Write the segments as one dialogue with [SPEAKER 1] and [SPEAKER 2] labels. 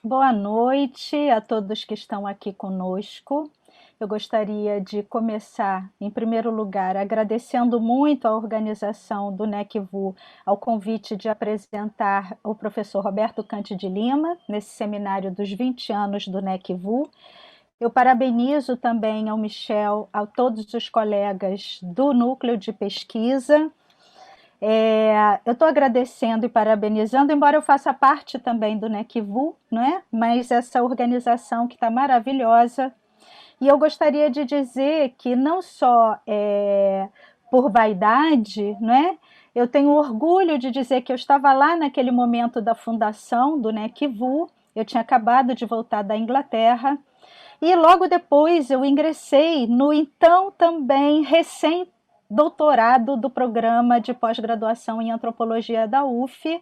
[SPEAKER 1] Boa noite a todos que estão aqui conosco. Eu gostaria de começar, em primeiro lugar, agradecendo muito à organização do NECVU ao convite de apresentar o professor Roberto Cante de Lima, nesse seminário dos 20 anos do NECVU. Eu parabenizo também ao Michel, a todos os colegas do Núcleo de Pesquisa. Eu estou agradecendo e parabenizando, embora eu faça parte também do NECVU, não é? Mas essa organização que está maravilhosa. E eu gostaria de dizer que não só por vaidade, não é? Eu tenho orgulho de dizer que eu estava lá naquele momento da fundação do NECVU, eu tinha acabado de voltar da Inglaterra, e logo depois eu ingressei no então também recém-doutorado do programa de pós-graduação em antropologia da UF,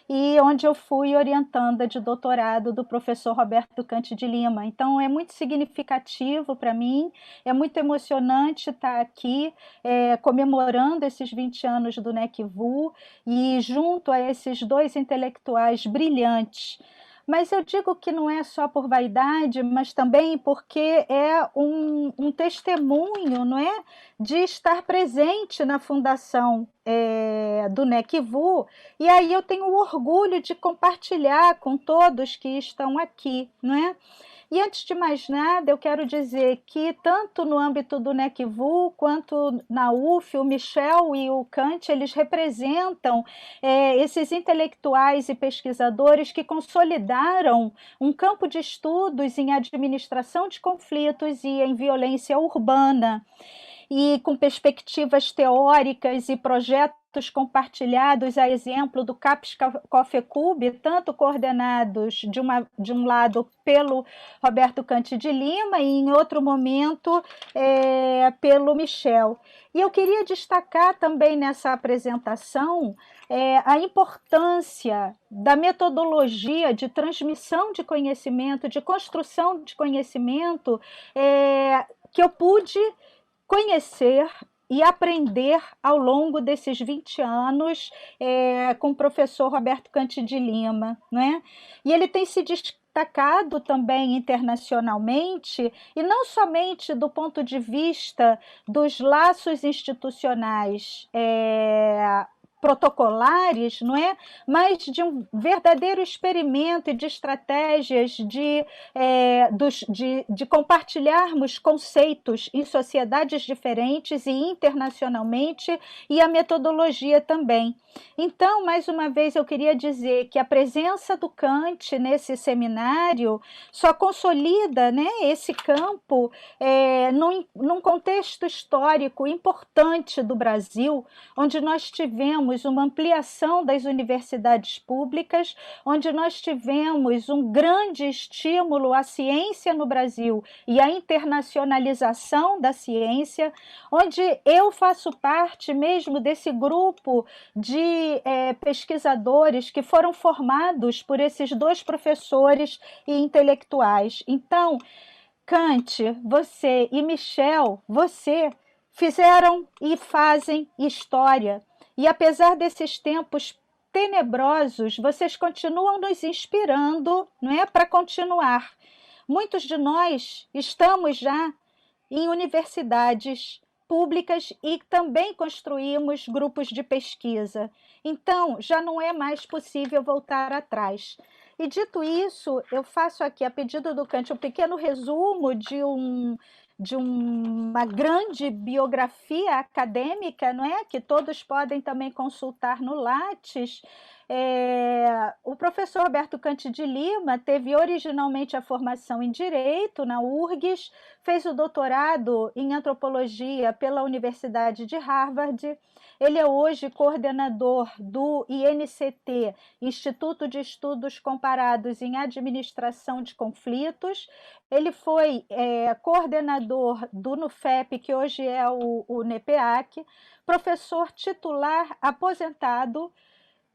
[SPEAKER 1] e onde eu fui orientanda de doutorado do professor Roberto Cante de Lima. Então é muito significativo para mim, é muito emocionante estar aqui comemorando esses 20 anos do NECVU e junto a esses dois intelectuais brilhantes. Mas eu digo que não é só por vaidade, mas também porque é um testemunho, não é, de estar presente na fundação do NECVU, e aí eu tenho o orgulho de compartilhar com todos que estão aqui, não é? E antes de mais nada, eu quero dizer que tanto no âmbito do NECVU quanto na UF, o Michel e o Kant, eles representam esses intelectuais e pesquisadores que consolidaram um campo de estudos em administração de conflitos e em violência urbana, e com perspectivas teóricas e projetos compartilhados, a exemplo do CAPES Coffee Cube, tanto coordenados de um lado pelo Roberto Cante de Lima e em outro momento pelo Michel. E eu queria destacar também nessa apresentação a importância da metodologia de transmissão de conhecimento, de construção de conhecimento, que eu pude conhecer e aprender ao longo desses 20 anos com o professor Roberto Cante de Lima, né? E ele tem se destacado também internacionalmente, e não somente do ponto de vista dos laços institucionais protocolares, não é? Mas de um verdadeiro experimento e de estratégias de compartilharmos conceitos em sociedades diferentes e internacionalmente, e a metodologia também. Então, mais uma vez, eu queria dizer que a presença do Kant nesse seminário só consolida, né, esse campo num contexto histórico importante do Brasil, onde nós tivemos uma ampliação das universidades públicas, onde nós tivemos um grande estímulo à ciência no Brasil e à internacionalização da ciência, onde eu faço parte mesmo desse grupo de pesquisadores que foram formados por esses dois professores e intelectuais. Então, Kant, você e Michel, você fizeram e fazem história. E apesar desses tempos tenebrosos, vocês continuam nos inspirando, não é, para continuar. Muitos de nós estamos já em universidades públicas e também construímos grupos de pesquisa. Então, já não é mais possível voltar atrás. E dito isso, eu faço aqui, a pedido do Kant, um pequeno resumo de uma grande biografia acadêmica, não é? Que todos podem também consultar no Lattes. O professor Roberto Cante de Lima teve originalmente a formação em Direito na URGS, fez o doutorado em Antropologia pela Universidade de Harvard. Ele é hoje coordenador do INCT, Instituto de Estudos Comparados em Administração de Conflitos. Ele foi coordenador do NUFEP, que hoje é o NEPEAC, professor titular aposentado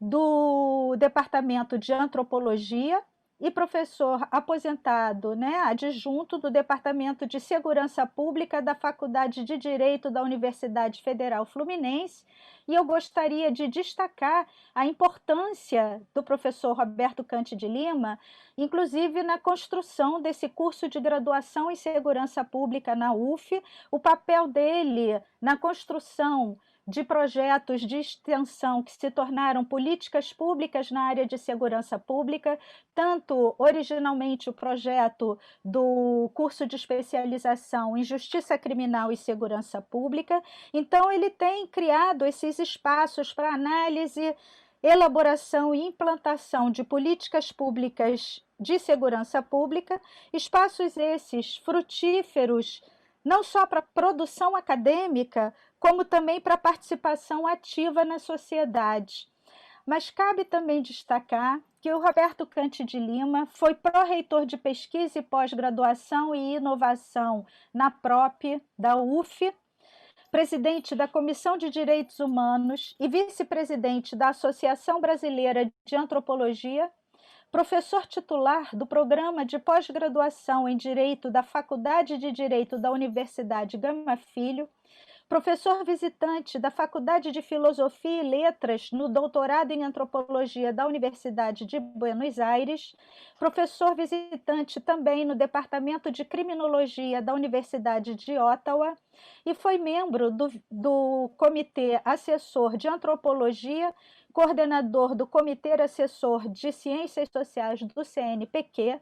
[SPEAKER 1] do Departamento de Antropologia e professor aposentado, né, adjunto do Departamento de Segurança Pública da Faculdade de Direito da Universidade Federal Fluminense, e eu gostaria de destacar a importância do professor Roberto Cante de Lima, inclusive na construção desse curso de graduação em segurança pública na UF, o papel dele na construção de projetos de extensão que se tornaram políticas públicas na área de segurança pública, tanto originalmente o projeto do curso de especialização em Justiça Criminal e Segurança Pública. Então, ele tem criado esses espaços para análise, elaboração e implantação de políticas públicas de segurança pública, espaços esses frutíferos não só para produção acadêmica, como também para participação ativa na sociedade. Mas cabe também destacar que o Roberto Cante de Lima foi pró-reitor de pesquisa e pós-graduação e inovação na PROP da UF, presidente da Comissão de Direitos Humanos e vice-presidente da Associação Brasileira de Antropologia, professor titular do programa de pós-graduação em Direito da Faculdade de Direito da Universidade Gama Filho, professor visitante da Faculdade de Filosofia e Letras no doutorado em Antropologia da Universidade de Buenos Aires, professor visitante também no Departamento de Criminologia da Universidade de Ottawa e foi membro do Comitê Assessor de Antropologia, coordenador do Comitê Assessor de Ciências Sociais do CNPq.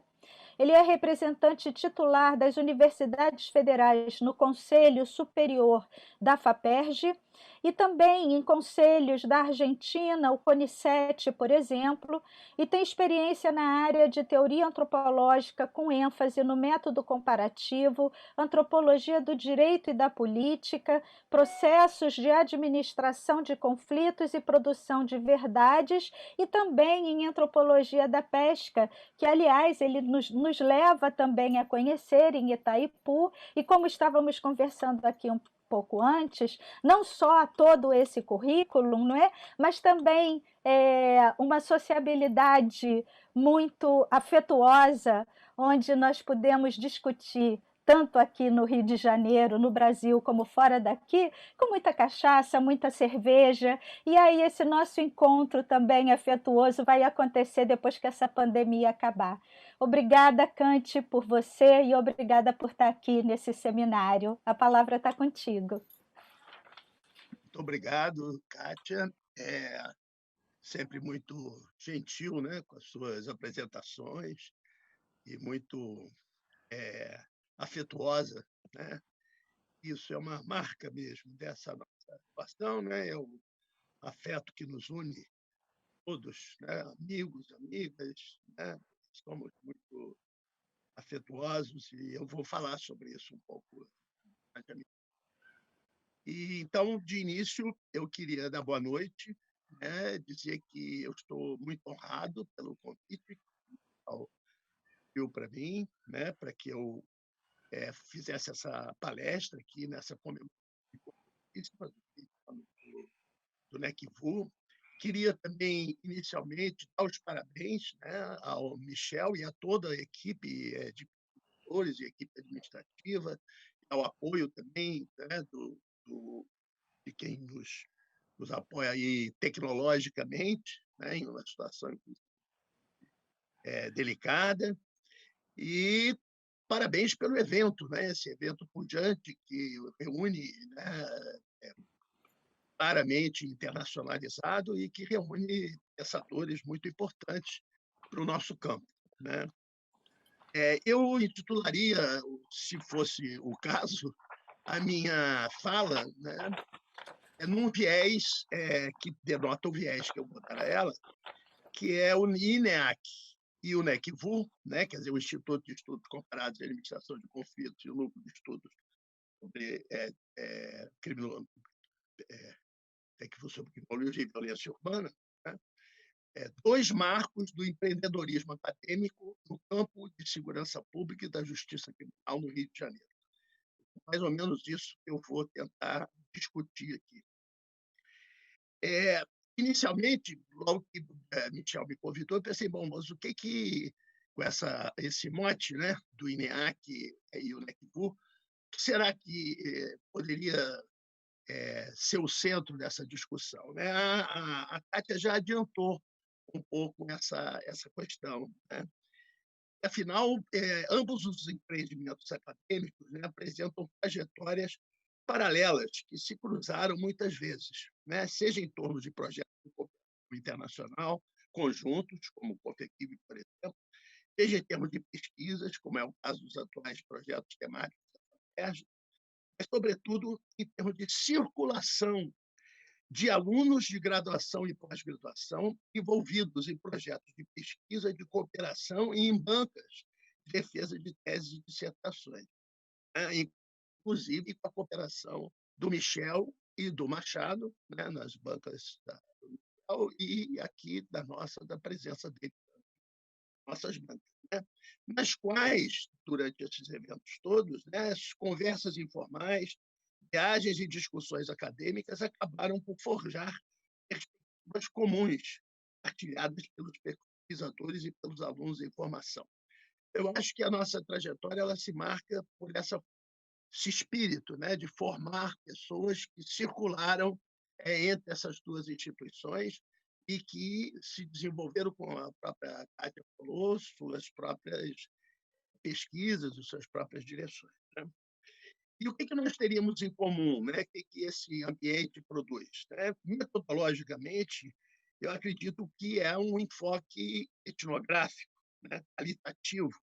[SPEAKER 1] Ele é representante titular das universidades federais no Conselho Superior da FAPERJ e também em conselhos da Argentina, o CONICET, por exemplo, e tem experiência na área de teoria antropológica com ênfase no método comparativo, antropologia do direito e da política, processos de administração de conflitos e produção de verdades, e também em antropologia da pesca, que, aliás, ele nos leva também a conhecer em Itaipu, e como estávamos conversando aqui um pouco antes, não só todo esse currículo, não é? Mas também uma sociabilidade muito afetuosa, onde nós podemos discutir tanto aqui no Rio de Janeiro, no Brasil, como fora daqui, com muita cachaça, muita cerveja. E aí esse nosso encontro também afetuoso vai acontecer depois que essa pandemia acabar. Obrigada, Cante, por você e obrigada por estar aqui nesse seminário. A palavra está contigo.
[SPEAKER 2] Muito obrigado, Kátia. Sempre muito gentil, né, com as suas apresentações e muito afetuosa, né? Isso é uma marca mesmo dessa nossa relação, né? É o afeto que nos une todos, né? Amigos, amigas, né? Somos muito afetuosos e eu vou falar sobre isso um pouco. E então, de início, eu queria dar boa noite, né? Dizer que eu estou muito honrado pelo convite ao para mim, né? Para que eu fizesse essa palestra aqui nessa comemoração do NECVU. Queria também, inicialmente, dar os parabéns, né, ao Michel e a toda a equipe de professores e equipe administrativa, ao apoio também, né, de quem nos apoia aí tecnologicamente, né, em uma situação delicada. E parabéns pelo evento, né, esse evento pujante que reúne, né, claramente internacionalizado e que reúne pensadores muito importantes para o nosso campo, né? Eu intitularia, se fosse o caso, a minha fala, né, num viés que denota o viés que eu vou dar a ela, que é o INEAC e o NECVU, né, quer dizer, o Instituto de Estudos Comparados de Administração de Conflitos e o Núcleo de Estudos sobre sobre criminologia e violência urbana, né? Dois marcos do empreendedorismo acadêmico no campo de segurança pública e da justiça criminal no Rio de Janeiro. Mais ou menos isso que eu vou tentar discutir aqui. Inicialmente, logo que Michel me convidou, eu pensei, bom, mas o que com esse mote, né, do INEAC e o NECVU, o que será que poderia ser o centro dessa discussão, né? A Kátia já adiantou um pouco essa questão, né? Afinal, ambos os empreendimentos acadêmicos, né, apresentam trajetórias paralelas que se cruzaram muitas vezes, né? Seja em torno de projetos de cooperação internacional conjuntos, como o COFECIB, por exemplo, seja em termos de pesquisas, como é o caso dos atuais projetos temáticos da FAPERJ, mas, sobretudo, em termos de circulação de alunos de graduação e pós-graduação envolvidos em projetos de pesquisa, de cooperação e em bancas de defesa de teses e dissertações, né? Inclusive com a cooperação do Michel e do Machado, né? Nas bancas do Michel e aqui da presença dele nossas bancas, né? Nas quais, durante esses eventos todos, né, as conversas informais, viagens e discussões acadêmicas acabaram por forjar perspectivas comuns, partilhadas pelos pesquisadores e pelos alunos em formação. Eu acho que a nossa trajetória ela se marca por esse espírito, né, de formar pessoas que circularam entre essas duas instituições e que se desenvolveram, como a própria Kátia falou, suas próprias pesquisas, as suas próprias direções, né? E o que nós teríamos em comum, né? O que esse ambiente produz, né? Metodologicamente, eu acredito que é um enfoque etnográfico, né? Qualitativo,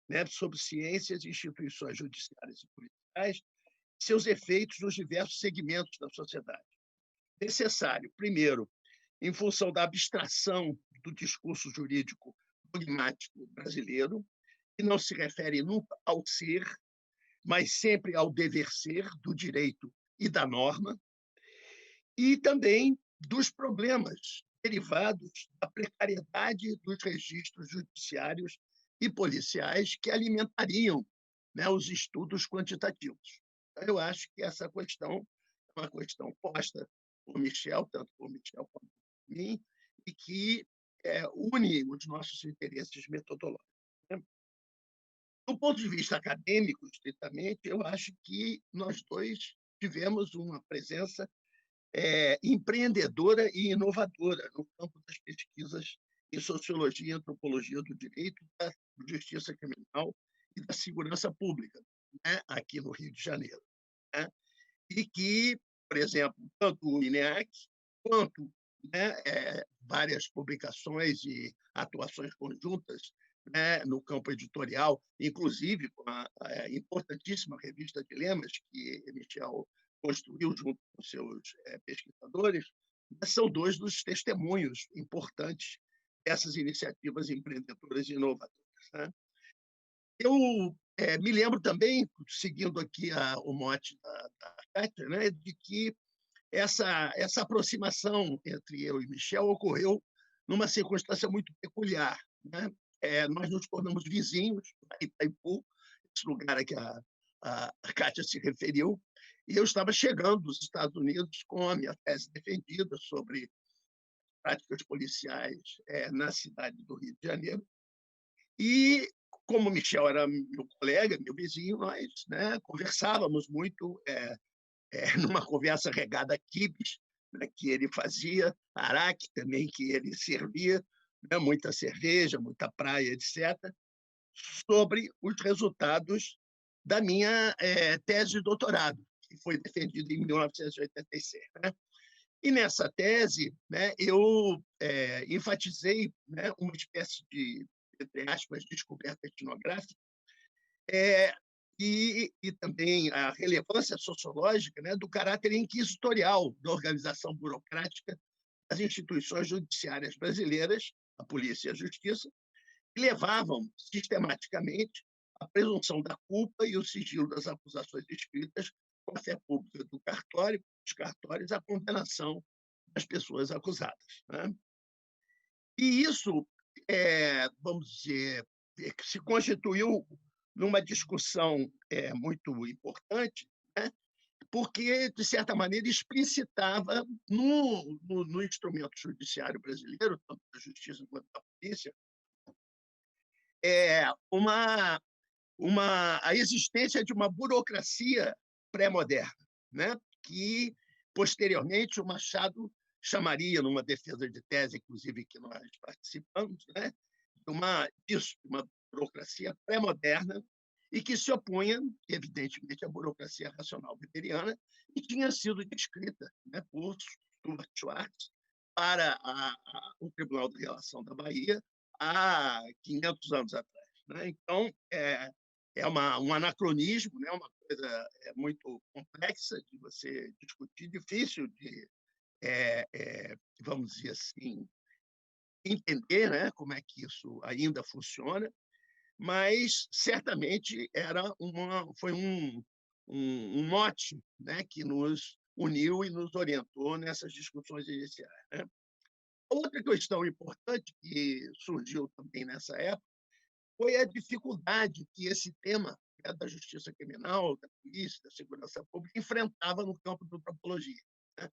[SPEAKER 2] né? Sobre ciências e instituições judiciárias e policiais, seus efeitos nos diversos segmentos da sociedade. Necessário, primeiro, em função da abstração do discurso jurídico dogmático brasileiro, que não se refere nunca ao ser, mas sempre ao dever ser do direito e da norma, e também dos problemas derivados da precariedade dos registros judiciários e policiais que alimentariam, né, os estudos quantitativos. Então, eu acho que essa questão é uma questão posta por Michel, tanto por Michel quanto por mim, e que une os nossos interesses metodológicos, né? Do ponto de vista acadêmico, estritamente, eu acho que nós dois tivemos uma presença empreendedora e inovadora no campo das pesquisas em sociologia e antropologia do direito, da justiça criminal e da segurança pública, né, aqui no Rio de Janeiro, né? E que, por exemplo, tanto o INEAC quanto, né, várias publicações e atuações conjuntas, né, no campo editorial, inclusive com a importantíssima revista Dilemas, que Michel construiu junto com seus pesquisadores, são dois dos testemunhos importantes dessas iniciativas empreendedoras e inovadoras, né? Eu me lembro também, seguindo aqui o mote da Kátia, né, de que essa aproximação entre eu e Michel ocorreu numa circunstância muito peculiar, né? Nós nos tornamos vizinhos, em Itaipu, esse lugar a que a Kátia se referiu, e eu estava chegando dos Estados Unidos com a minha tese defendida sobre práticas policiais na cidade do Rio de Janeiro. E, como o Michel era meu colega, meu vizinho, nós, né, conversávamos muito, numa conversa regada a quibes, né, que ele fazia, araque também, que ele servia, né, muita cerveja, muita praia, etc., sobre os resultados da minha tese de doutorado, que foi defendida em 1986. Né? E nessa tese, né, eu enfatizei, né, uma espécie de, entre aspas, descoberta etnográfica, e também a relevância sociológica, né, do caráter inquisitorial da organização burocrática das instituições judiciárias brasileiras, a polícia e a justiça, que levavam sistematicamente a presunção da culpa e o sigilo das acusações escritas com a fé pública do cartório, dos cartórios, a condenação das pessoas acusadas, né? E isso, vamos dizer, se constituiu numa discussão muito importante, né? Porque, de certa maneira, explicitava no instrumento judiciário brasileiro, tanto da justiça quanto da polícia, uma, a existência de uma burocracia pré-moderna, né? Que, posteriormente, o Machado chamaria, numa defesa de tese, inclusive, que nós participamos, né? De uma burocracia pré-moderna e que se opunha, evidentemente, à burocracia racional weberiana e tinha sido descrita, né, por Stuart Schwartz para o Tribunal de Relação da Bahia há 500 anos atrás. Né? Então, um anacronismo, né? Uma coisa muito complexa de você discutir, difícil de, vamos dizer assim, entender, né? Como é que isso ainda funciona, mas certamente foi um mote, né? Que nos uniu e nos orientou nessas discussões iniciais. Né? Outra questão importante que surgiu também nessa época foi a dificuldade que esse tema, né, da justiça criminal, da polícia, da segurança pública, enfrentava no campo da antropologia. Né?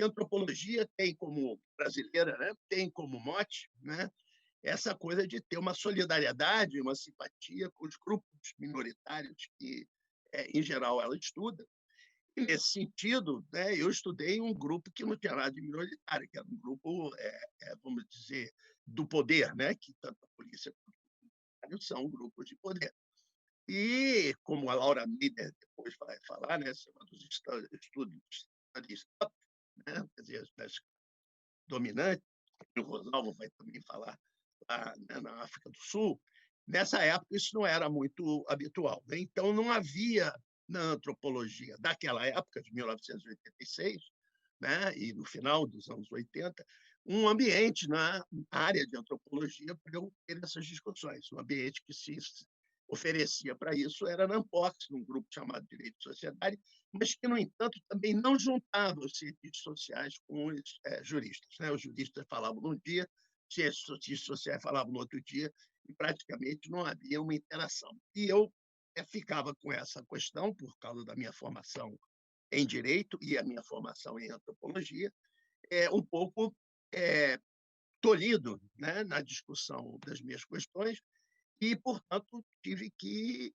[SPEAKER 2] A antropologia tem como brasileira, né, tem como mote, né, essa coisa de ter uma solidariedade, uma simpatia com os grupos minoritários que, em geral, ela estuda. E, nesse sentido, né, eu estudei um grupo que não tinha nada de minoritário, que era um grupo, vamos dizer, do poder, né, que tanto a polícia quanto são grupos de poder. E, como a Laura Miller depois vai falar, né, dos estudos né, quer dizer, das dominantes, e o Rosalvo vai também falar lá, né, na África do Sul, nessa época isso não era muito habitual. Né? Então, não havia na antropologia daquela época, de 1986, né, e no final dos anos 80, um ambiente na área de antropologia para eu ter essas discussões. Um ambiente que se oferecia para isso era na Ampox, num grupo chamado Direito e Sociedade, mas que, no entanto, também não juntava os cientistas sociais com os juristas. Né? Os juristas falavam num dia, os cientistas sociais falavam no outro dia, e praticamente não havia uma interação. E eu ficava com essa questão, por causa da minha formação em Direito e a minha formação em Antropologia, um pouco tolhido, né, na discussão das minhas questões, e, portanto, tive que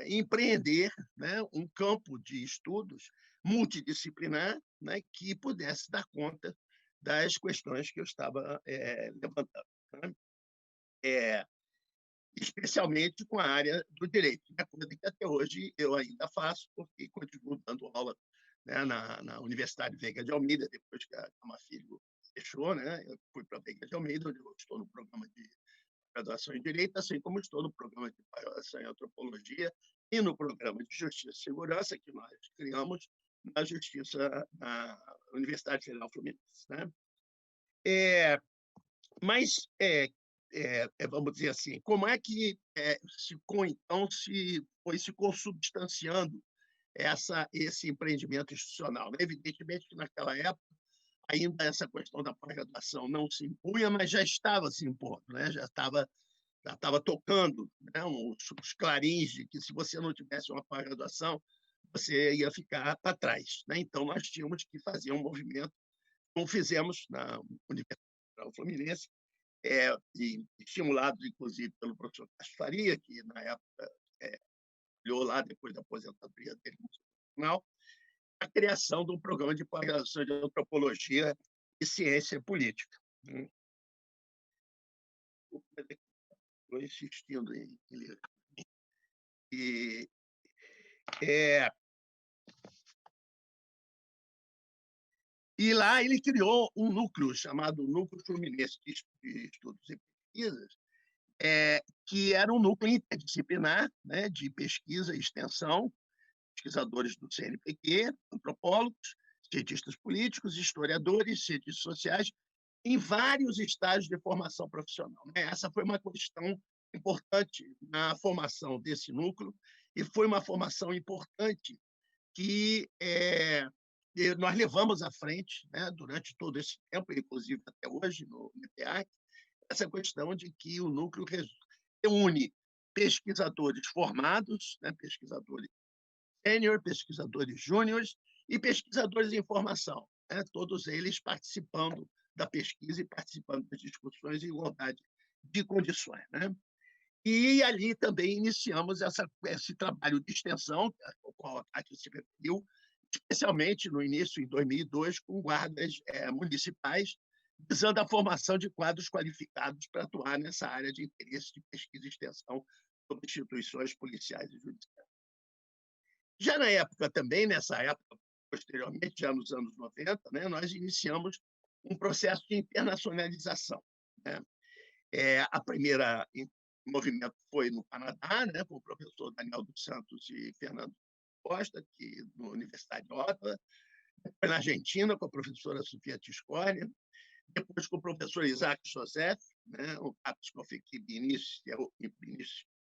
[SPEAKER 2] empreender, né, um campo de estudos multidisciplinar, né, que pudesse dar conta das questões que eu estava levantando. Né? Especialmente com a área do direito, né? Coisa que até hoje eu ainda faço, porque continuo dando aula, né, na Universidade Veiga de Almeida, depois que a Camafilho fechou, né? Eu fui para a Veiga de Almeida, onde eu estou no programa de graduação em Direito, assim como estou no programa de graduação em Antropologia e no programa de Justiça e Segurança, que nós criamos na Justiça, na Universidade Federal Fluminense. Né? Mas, vamos dizer assim, como é que então se foi se consubstanciando esse empreendimento institucional? Evidentemente que, naquela época, ainda essa questão da pós-graduação não se impunha, mas já estava se impondo, né? Já estava tocando, né, os clarins de que, se você não tivesse uma pós-graduação, você ia ficar para trás. Né? Então, nós tínhamos que fazer um movimento, como fizemos na Universidade Federal Fluminense, e estimulado, inclusive, pelo professor Castro Faria, que, na época, olhou lá, depois da aposentadoria dele no tribunal, a criação de um programa de pós-graduação de Antropologia e Ciência Política. Estou insistindo em ler. E lá ele criou um núcleo chamado Núcleo Fluminense de Estudos e Pesquisas, que era um núcleo interdisciplinar, né, de pesquisa e extensão, pesquisadores do CNPq, antropólogos, cientistas políticos, historiadores, cientistas sociais, em vários estágios de formação profissional. Né? Essa foi uma questão importante na formação desse núcleo, e foi uma formação importante que nós levamos à frente, né, durante todo esse tempo, inclusive até hoje no IPEAC, essa questão de que o núcleo reúne pesquisadores formados, né, pesquisadores sênior, pesquisadores júniores e pesquisadores em formação, né, todos eles participando da pesquisa e participando das discussões em igualdade de condições. Né? E ali também iniciamos esse trabalho de extensão, ao qual a Kátia se referiu, especialmente no início, em 2002, com guardas municipais, visando a formação de quadros qualificados para atuar nessa área de interesse de pesquisa e extensão sobre instituições policiais e judiciais. Já na época também, nessa época, posteriormente, já nos anos 90, né, nós iniciamos um processo de internacionalização. Né? A primeira movimento foi no Canadá, né, com o professor Daniel dos Santos e Fernando Costa, que na Universidade de Ottawa, foi na Argentina com a professora Sofia Tiscornia, depois com o professor Isaac Joseph, né, o CAPES Confequib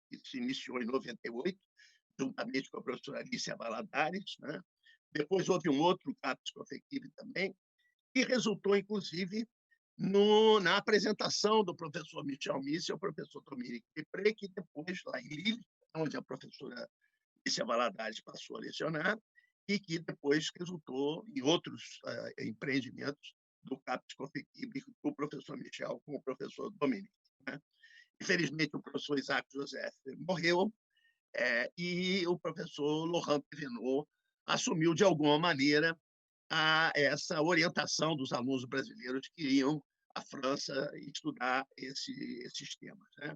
[SPEAKER 2] que se iniciou em 98, juntamente com a professora Alicia Valadares. Né? Depois houve um outro CAPES Confequib também, que resultou, inclusive, na apresentação do professor Michel Missi ao professor Dominique Depré, que depois, lá em Lille, onde a professora Alicia Valadares passou a lecionar, e que depois resultou em outros empreendimentos do CAPES Confequib, com o professor Michel, com o professor Dominique. Né? Infelizmente, o professor Isaac Joseph morreu, e o professor Laurent Thévenot assumiu, de alguma maneira, essa orientação dos alunos brasileiros que iriam à França estudar esses temas. Né?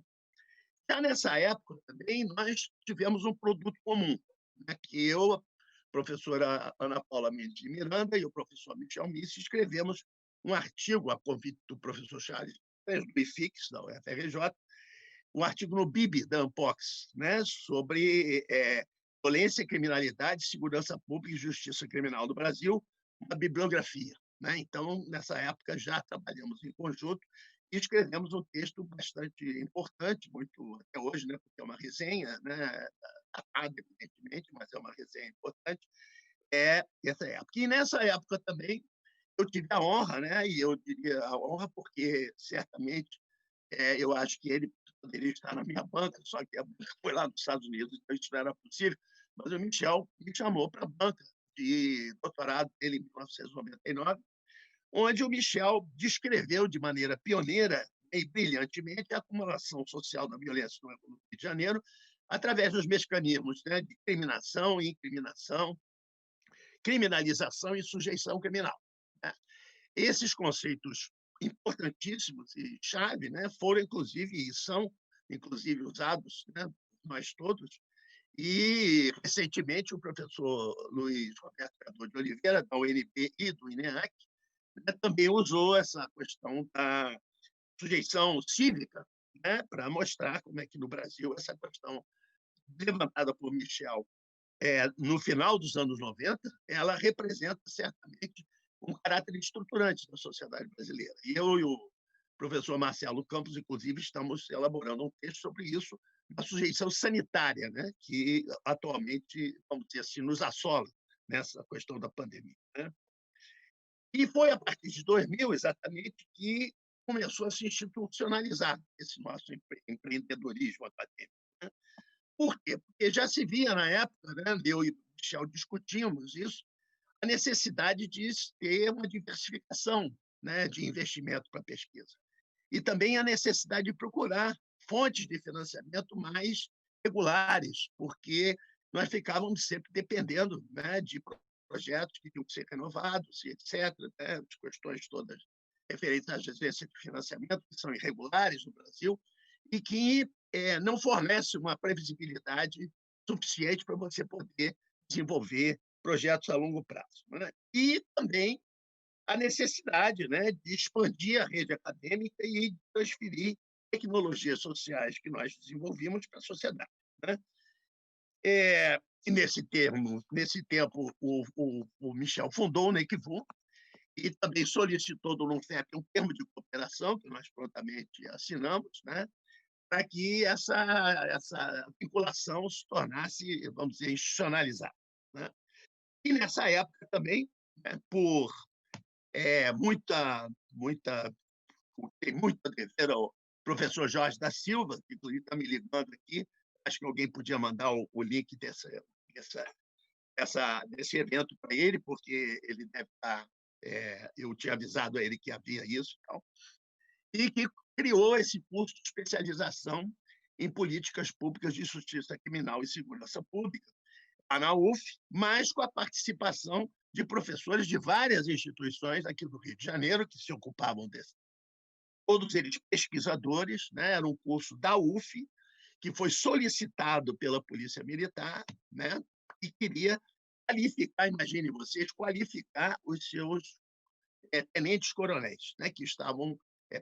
[SPEAKER 2] Já nessa época também nós tivemos um produto comum, né, que eu, a professora Ana Paula Mendes de Miranda e o professor Michel Missi escrevemos um artigo a convite do professor Charles do IFIX, da UFRJ, um artigo no BIB da Ampox, né, sobre violência, criminalidade, segurança pública e justiça criminal no Brasil, uma bibliografia. Né? Então, nessa época, já trabalhamos em conjunto e escrevemos um texto bastante importante, muito até hoje, né? Porque é uma resenha, né? Datada, evidentemente, mas é uma resenha importante, essa época. E nessa época também eu tive a honra, né? E eu diria a honra porque, certamente, eu acho que ele poderia estar na minha banca, só que a banca foi lá nos Estados Unidos, então isso não era possível, mas o Michel me chamou para a banca de doutorado dele em 1999, onde o Michel descreveu de maneira pioneira e brilhantemente a acumulação social da violência no Rio de Janeiro através dos mecanismos, né, de criminação e incriminação, criminalização e sujeição criminal. Né? Esses conceitos importantíssimos e chave, né, foram inclusive e são inclusive usados, né, por nós todos. E recentemente o professor Luiz Roberto Cadu de Oliveira da UNB e do INEAC, né, também usou essa questão da sujeição cívica, né, para mostrar como é que no Brasil essa questão levantada por Michel no final dos anos 90, ela representa certamente um caráter estruturante da sociedade brasileira. E eu e o professor Marcelo Campos, inclusive, estamos elaborando um texto sobre isso, a sujeição sanitária, né, que atualmente, vamos dizer assim, nos assola nessa questão da pandemia. Né? E foi a partir de 2000, exatamente, que começou a se institucionalizar esse nosso empreendedorismo acadêmico. Né? Por quê? Porque já se via na época, né, eu e o Michel discutimos isso, a necessidade de ter uma diversificação, né, de investimento para a pesquisa. E também a necessidade de procurar fontes de financiamento mais regulares, porque nós ficávamos sempre dependendo, né, de projetos que tinham que ser renovados, e etc., né, as questões todas referentes às agências de financiamento, que são irregulares no Brasil, e que não fornece uma previsibilidade suficiente para você poder desenvolver projetos a longo prazo. Né? E também a necessidade, né, de expandir a rede acadêmica e transferir tecnologias sociais que nós desenvolvimos para a sociedade. Né? E nesse tempo, o Michel fundou o NECVU e também solicitou do NUNFEP um termo de cooperação, que nós prontamente assinamos, né, para que essa vinculação se tornasse, vamos dizer, institucionalizada. Né? E nessa época também, né, por tem muito a dever ao professor Jorge da Silva, que inclusive está me ligando aqui, acho que alguém podia mandar o link desse evento para ele, porque ele deve estar, eu tinha avisado a ele que havia isso e tal, e que criou esse curso de especialização em políticas públicas de justiça criminal e segurança pública, lá na UF, mas com a participação de professores de várias instituições aqui do Rio de Janeiro que se ocupavam desse. Todos eles pesquisadores, né? Era um curso da UF, que foi solicitado pela Polícia Militar, né? E queria qualificar, imagine vocês, qualificar os seus tenentes-coronéis, né? Que estavam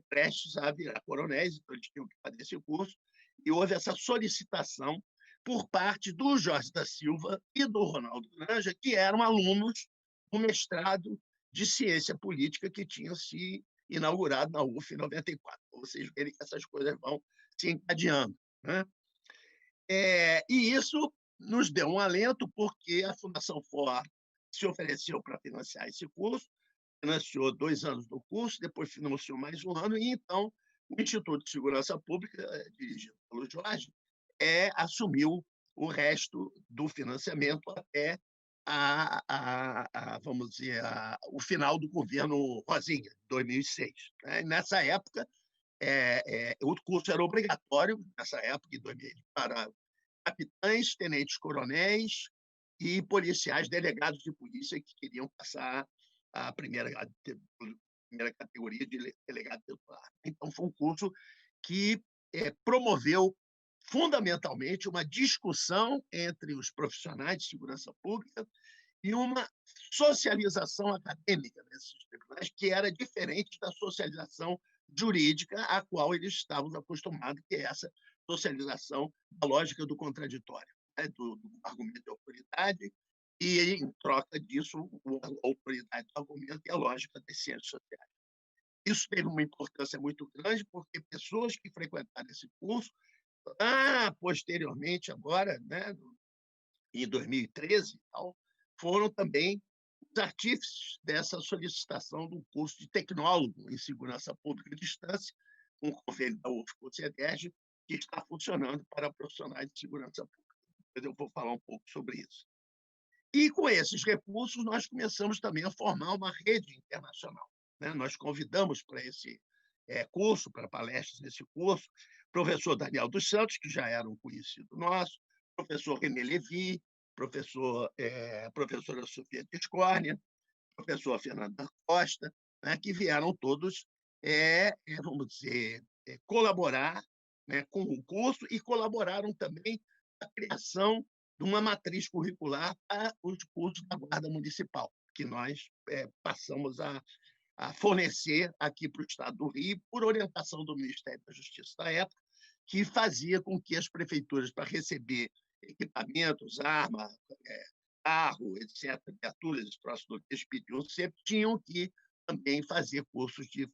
[SPEAKER 2] prestes a virar coronéis, então eles tinham que fazer esse curso, e houve essa solicitação por parte do Jorge da Silva e do Ronaldo Granja, que eram alunos do mestrado de ciência política que tinha se inaugurado na UF em 94. Vocês verem que essas coisas vão se encadeando, né? E isso nos deu um alento, porque a Fundação FOA se ofereceu para financiar esse curso, financiou 2 anos do curso, depois financiou mais 1 ano, e então o Instituto de Segurança Pública, dirigido pelo Jorge, assumiu o resto do financiamento até vamos dizer, o final do governo Rosinha, 2006. Né? Nessa época, o curso era obrigatório, nessa época, em 2000, para capitães, tenentes-coronéis e policiais, delegados de polícia que queriam passar a primeira categoria de delegado titular. Então, foi um curso que promoveu fundamentalmente uma discussão entre os profissionais de segurança pública e uma socialização acadêmica nesses tribunais, que era diferente da socialização jurídica a qual eles estavam acostumados, que é essa socialização da lógica do contraditório, né? do argumento de autoridade, e, em troca disso, a autoridade do argumento e a lógica das ciências sociais. Isso teve uma importância muito grande, porque pessoas que frequentaram esse curso, posteriormente, agora, né, em 2013, foram também os artífices dessa solicitação do curso de tecnólogo em segurança pública à distância, um convênio da UF com o CEDERJ, que está funcionando para profissionais de segurança pública. Depois eu vou falar um pouco sobre isso. E, com esses recursos, nós começamos também a formar uma rede internacional. Né? Nós convidamos para esse curso, para palestras nesse curso, o professor Daniel dos Santos, que já era um conhecido nosso, professor René Lévy, professora Sofia Tiscornia, professor Fernanda Costa, né? Que vieram todos, vamos dizer, colaborar, né, com o curso, e colaboraram também na criação de uma matriz curricular para os cursos da Guarda Municipal, que nós passamos a fornecer aqui para o Estado do Rio, por orientação do Ministério da Justiça da época, que fazia com que as prefeituras, para receber equipamentos, arma, carro, etc., viaturas, esses próximos eles pediam sempre, tinham que também fazer cursos de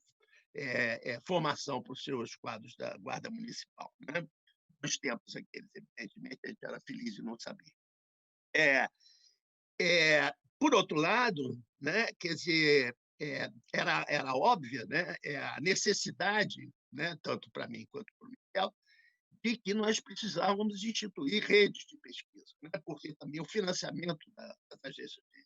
[SPEAKER 2] formação para os seus quadros da Guarda Municipal. Né? Nos tempos aqueles, evidentemente, a gente era feliz e não sabia. Por outro lado, né, quer dizer, era óbvia, né, a necessidade, né, tanto para mim quanto para o Michel, de que nós precisávamos instituir redes de pesquisa, né, porque também o financiamento das agências de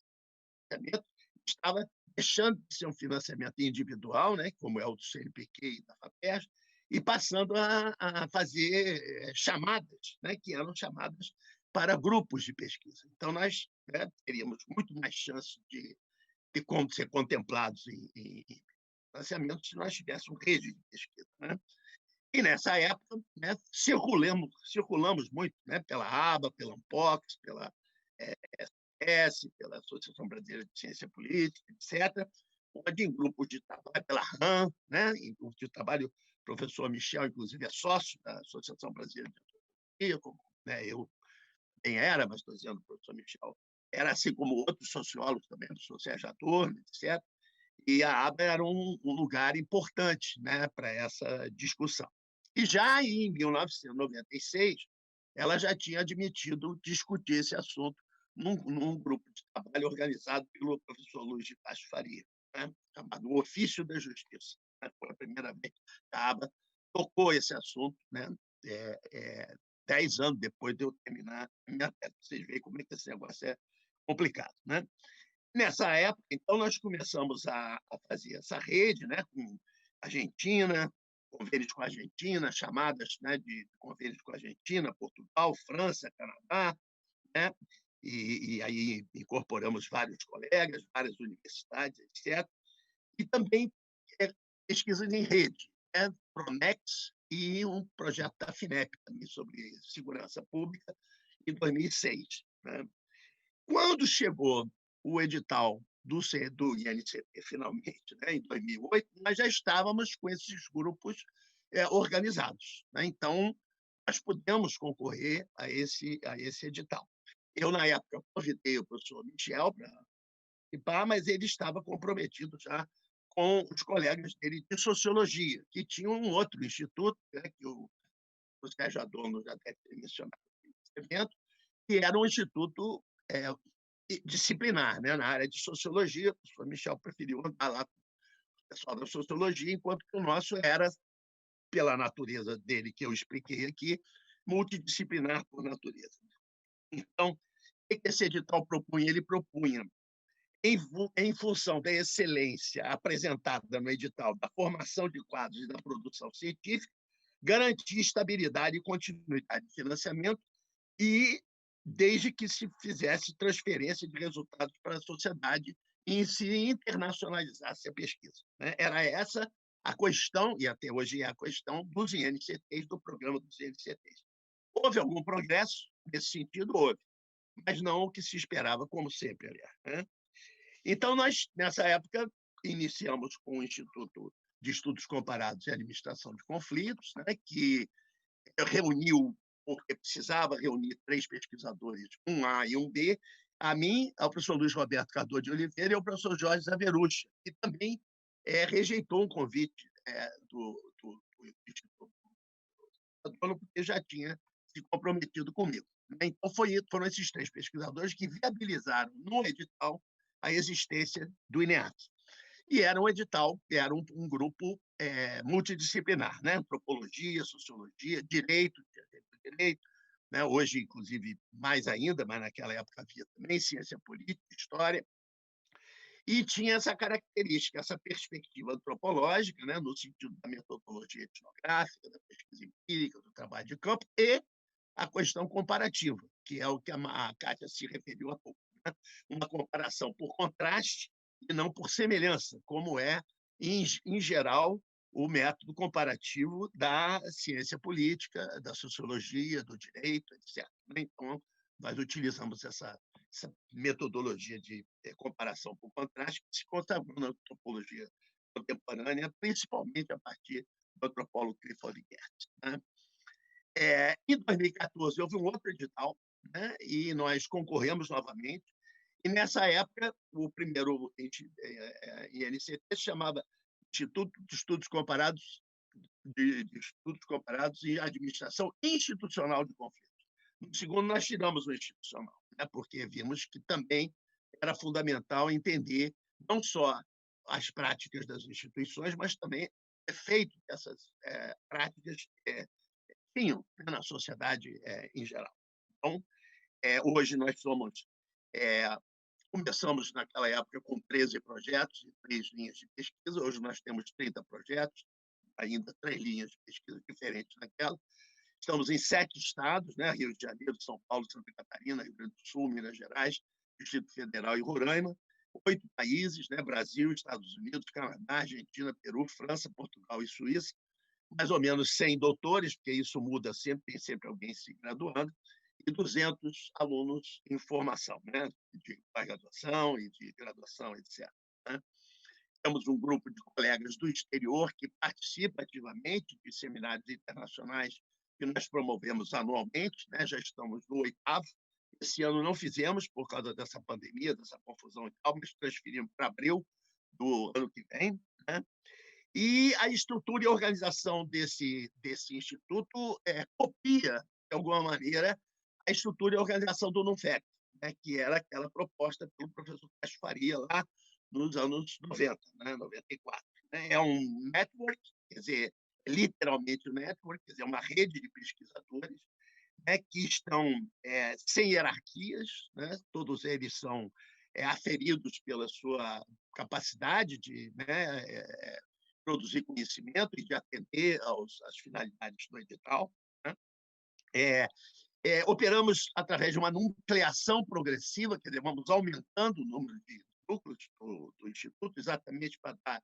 [SPEAKER 2] financiamento estava deixando de ser um financiamento individual, né, como é o do CNPq e da FAPERJ, e passando a fazer chamadas, né, que eram chamadas para grupos de pesquisa. Então, nós, né, teríamos muito mais chance de ser contemplados em financiamento se nós tivéssemos rede de pesquisa. Né? E, nessa época, né, circulamos muito, né, pela ABA, pela ANPOX, pela SS, pela Associação Brasileira de Ciência Política, etc., onde, em grupos de trabalho, pela RAM, né, em grupos de trabalho, o professor Michel, inclusive, é sócio da Associação Brasileira de Antropologia, como, né, eu nem era, mas estou dizendo, o professor Michel era, assim como outros sociólogos também, o professor Sérgio Adorno, etc., e a ABA era um lugar importante, né, para essa discussão. E já em 1996, ela já tinha admitido discutir esse assunto num grupo de trabalho organizado pelo professor Luiz de Castro Faria, né, chamado O Ofício da Justiça. Né? Foi a primeira vez que a ABA tocou esse assunto, né, 10 anos depois de eu terminar a minha tese. Vocês veem como é que esse negócio é complicado. Né? Nessa época, então, nós começamos a fazer essa rede, né, com Argentina, convênios com a Argentina, chamadas, né, de convênios com a Argentina, Portugal, França, Canadá, né? E aí incorporamos vários colegas, várias universidades, etc. E também pesquisas em rede, né? Pronex e um projeto da FINEP também sobre segurança pública em 2006. Né? Quando chegou o edital do INCT, finalmente, né, em 2008, nós já estávamos com esses grupos organizados. Né? Então, nós pudemos concorrer a esse edital. Eu, na época, convidei o professor Michel para participar, mas ele estava comprometido já com os colegas dele de sociologia, que tinham um outro instituto, né, que o Sérgio Adorno já deve ter mencionado nesse evento, que era um instituto disciplinar, né, na área de sociologia. O professor Michel preferiu andar lá com o pessoal da sociologia, enquanto que o nosso era, pela natureza dele, que eu expliquei aqui, multidisciplinar por natureza. Então, o que esse edital propunha? Ele propunha, em função da excelência apresentada no edital, da formação de quadros e da produção científica, garantir estabilidade e continuidade de financiamento e desde que se fizesse transferência de resultados para a sociedade e se internacionalizasse a pesquisa. Né? Era essa a questão, e até hoje é a questão, dos INCTs, do programa dos INCTs. Houve algum progresso nesse sentido? Houve, mas não o que se esperava, como sempre, aliás. Né? Então, nós, nessa época, iniciamos com o Instituto de Estudos Comparados e Administração de Conflitos, né, que reuniu, porque precisava reunir 3 pesquisadores, um A e um B, a mim, ao professor Luiz Roberto Cardoso de Oliveira e ao professor Jorge Zaverucci, que também rejeitou um convite do Instituto, porque já tinha se comprometido comigo. Então, foram esses 3 pesquisadores que viabilizaram no edital a existência do INEAC. E era um edital, era um grupo multidisciplinar, né? Antropologia, sociologia, direito, né? Hoje, inclusive, mais ainda, mas naquela época havia também ciência política, história, e tinha essa característica, essa perspectiva antropológica, né? No sentido da metodologia etnográfica, da pesquisa empírica, do trabalho de campo, e a questão comparativa, que é o que a Kátia se referiu há pouco. Né? Uma comparação por contraste e não por semelhança, como é, em geral, o método comparativo da ciência política, da sociologia, do direito, etc. Então, nós utilizamos essa metodologia de comparação por contraste que se consagrou na antropologia contemporânea, principalmente a partir do antropólogo Clifford Geertz. Né? Em 2014, houve um outro edital, né? E nós concorremos novamente. E, nessa época, o primeiro INCT se chamava Instituto de Estudos Comparados de Estudos Comparados em Administração Institucional de Conflitos. No segundo, nós tiramos o institucional, né? Porque vimos que também era fundamental entender não só as práticas das instituições, mas também o efeito que essas práticas tinham, né, na sociedade em geral. Então, hoje nós começamos naquela época com 13 projetos e 3 linhas de pesquisa, hoje nós temos 30 projetos, ainda 3 linhas de pesquisa diferentes naquela. Estamos em 7 estados, né? Rio de Janeiro, São Paulo, Santa Catarina, Rio Grande do Sul, Minas Gerais, Distrito Federal e Roraima. 8 países, né? Brasil, Estados Unidos, Canadá, Argentina, Peru, França, Portugal e Suíça. Mais ou menos 100 doutores, porque isso muda sempre, tem sempre alguém se graduando, e 200 alunos em formação, né? De pós-graduação e de graduação, etc. Né? Temos um grupo de colegas do exterior que participa ativamente de seminários internacionais que nós promovemos anualmente, né? Já estamos no 8º. Esse ano não fizemos por causa dessa pandemia, dessa confusão e tal, mas transferimos para abril do ano que vem. Né? E a estrutura e a organização desse instituto copia, de alguma maneira, a estrutura e a organização do NUNFEC, né? Que era aquela proposta pelo professor Castro Faria lá nos anos 90, né? 94. Né? É um network, quer dizer, literalmente um network, quer dizer, uma rede de pesquisadores, né, que estão sem hierarquias, né? Todos eles são aferidos pela sua capacidade de, né, produzir conhecimento e de atender às finalidades do edital, né? É, operamos através de uma nucleação progressiva, quer dizer, vamos aumentando o número de núcleos do Instituto, exatamente para dar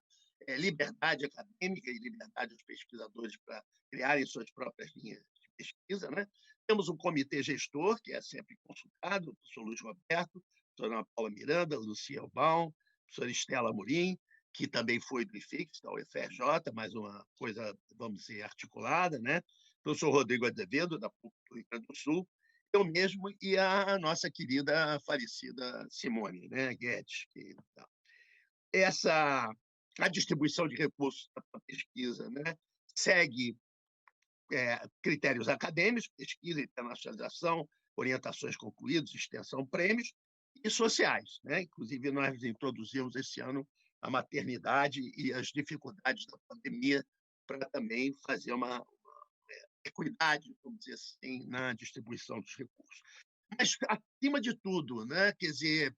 [SPEAKER 2] liberdade acadêmica e liberdade aos pesquisadores para criarem suas próprias linhas de pesquisa, né? Temos um comitê gestor, que é sempre consultado, o professor Luiz Roberto, a professora Ana Paula Miranda, Lucia Albão, a professora Estela Amorim, que também foi do IFIX, da UFRJ, mais uma coisa, vamos dizer, articulada, né? O professor Rodrigo Azevedo, da PUC do Rio Grande do Sul, eu mesmo e a nossa querida falecida Simone, né, Guedes. A distribuição de recursos para a pesquisa, né, segue critérios acadêmicos, pesquisa, internacionalização, orientações concluídas, extensão, prêmios, e sociais, né? Inclusive, nós introduzimos esse ano a maternidade e as dificuldades da pandemia para também fazer uma equidade, vamos dizer assim, na distribuição dos recursos. Mas, acima de tudo, né? Quer dizer,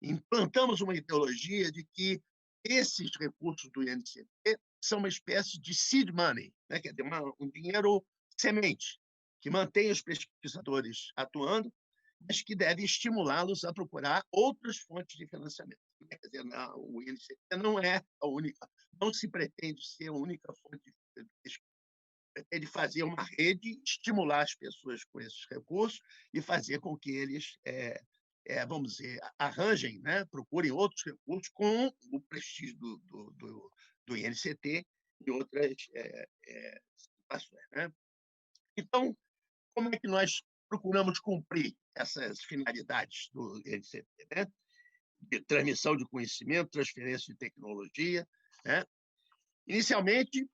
[SPEAKER 2] implantamos uma ideologia de que esses recursos do INCT são uma espécie de seed money, né? Quer dizer, um dinheiro semente, que mantém os pesquisadores atuando, mas que deve estimulá-los a procurar outras fontes de financiamento. Quer dizer, o INCT não é a única, não se pretende ser a única fonte de pesquisa. Pretende fazer uma rede, estimular as pessoas com esses recursos e fazer com que eles vamos dizer, arranjem, né, procurem outros recursos com o prestígio do INCT e outras situações. Né? Então, como é que nós procuramos cumprir essas finalidades do INCT? Né? De transmissão de conhecimento, transferência de tecnologia. Né? Inicialmente,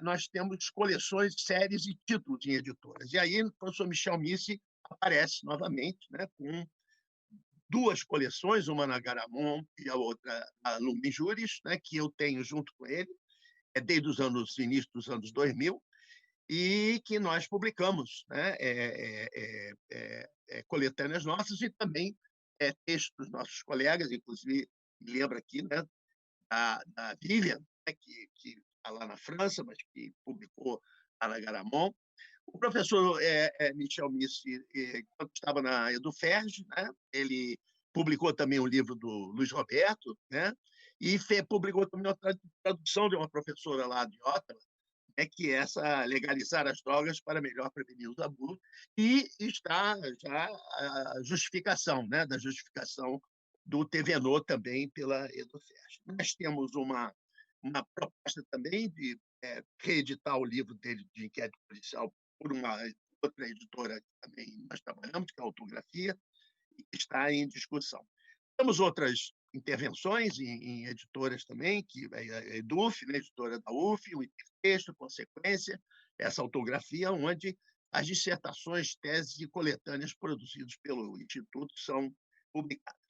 [SPEAKER 2] nós temos coleções, séries e títulos em editoras. E aí o professor Michel Missi aparece novamente, né, com duas coleções, uma na Garamond e a outra na Lumen Juris, né, que eu tenho junto com ele, desde os início dos anos 2000, e que nós publicamos, né, coletâneas nossas e também textos dos nossos colegas, inclusive, me lembro aqui, né, da Vivian, né, que está lá na França, mas que publicou lá na Garamond. O professor Michel Missi, quando estava na EduFerj, né, ele publicou também um livro do Luiz Roberto, né, e publicou também uma tradução de uma professora lá de Ottawa, né, que é essa legalizar as drogas para melhor prevenir os abusos, e está já a justificação, né, da justificação do TVNO também pela EduFerj. Nós temos uma proposta também de reeditar o livro dele de inquérito policial por uma outra editora que também nós trabalhamos, que é a Autografia, e que está em discussão. Temos outras intervenções em editoras também, que é a EDUF, né, editora da UF, o Intertexto, Consequência, essa autografia, onde as dissertações, teses e coletâneas produzidas pelo Instituto são publicadas.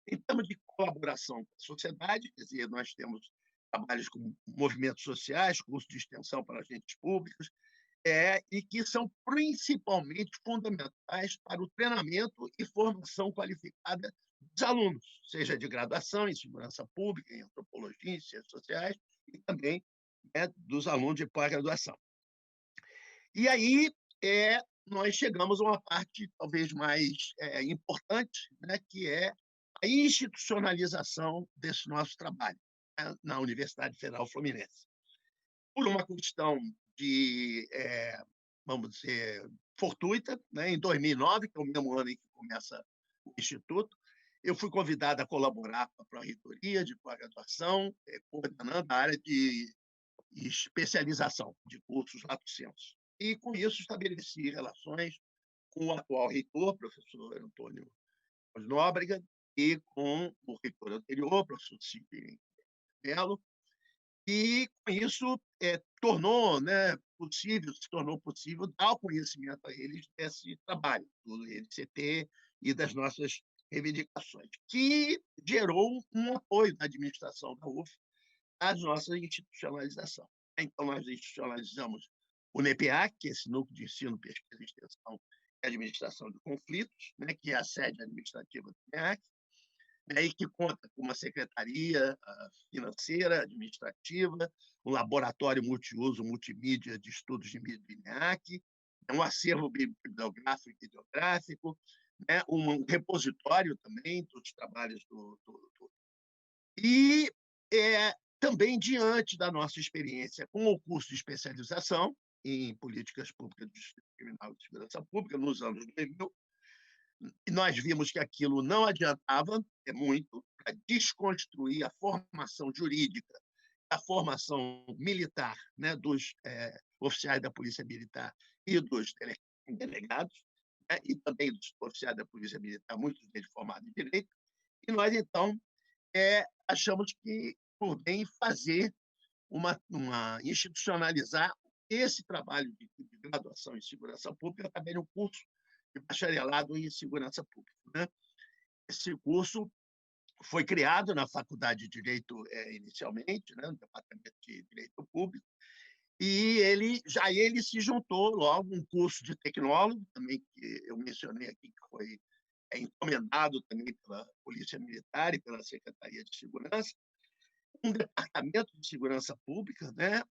[SPEAKER 2] Em termos de colaboração com a sociedade, quer dizer, nós temos trabalhos com movimentos sociais, cursos de extensão para agentes públicos, e que são principalmente fundamentais para o treinamento e formação qualificada dos alunos, seja de graduação em segurança pública, em antropologia, em ciências sociais, e também dos alunos de pós-graduação. E aí nós chegamos a uma parte talvez mais importante, né, que é a institucionalização desse nosso trabalho, né, na Universidade Federal Fluminense. Por uma questão de, vamos dizer, fortuita, né? Em 2009, que é o mesmo ano em que começa o Instituto, eu fui convidado a colaborar com a Pró-Reitoria de pós-graduação, coordenando a área de especialização de cursos lato sensu. E, com isso, estabeleci relações com o atual reitor, professor Antônio Nóbrega, e com o reitor anterior, professor Sidney Mello, e, com isso, se tornou possível dar o conhecimento a eles desse trabalho, do INCT e das nossas reivindicações, que gerou um apoio da administração da UF à nossa institucionalização. Então, nós institucionalizamos o NEPEAC, que é esse Núcleo de Ensino, Pesquisa e Extensão e Administração de Conflitos, né, que é a sede administrativa do NEPEAC. né, e que conta com uma secretaria financeira, administrativa, um laboratório multiuso, multimídia de estudos de mídia do INEAC, um acervo bibliográfico e videográfico, né, um repositório também dos trabalhos e também diante da nossa experiência com o curso de especialização em políticas públicas de justiça criminal e de segurança pública nos anos 2000, e nós vimos que aquilo não adiantava muito para desconstruir a formação jurídica, a formação militar, né, dos oficiais da Polícia Militar e dos delegados, né, e também dos oficiais da Polícia Militar, muitos deles formados em direito, e nós, então, achamos que por bem fazer institucionalizar esse trabalho de graduação em segurança pública também no curso de bacharelado em segurança pública, né? Esse curso foi criado na Faculdade de Direito inicialmente, né, no Departamento de Direito Público, e ele se juntou logo um curso de tecnólogo, também que eu mencionei aqui, que foi encomendado também pela Polícia Militar e pela Secretaria de Segurança, um departamento de segurança pública, né,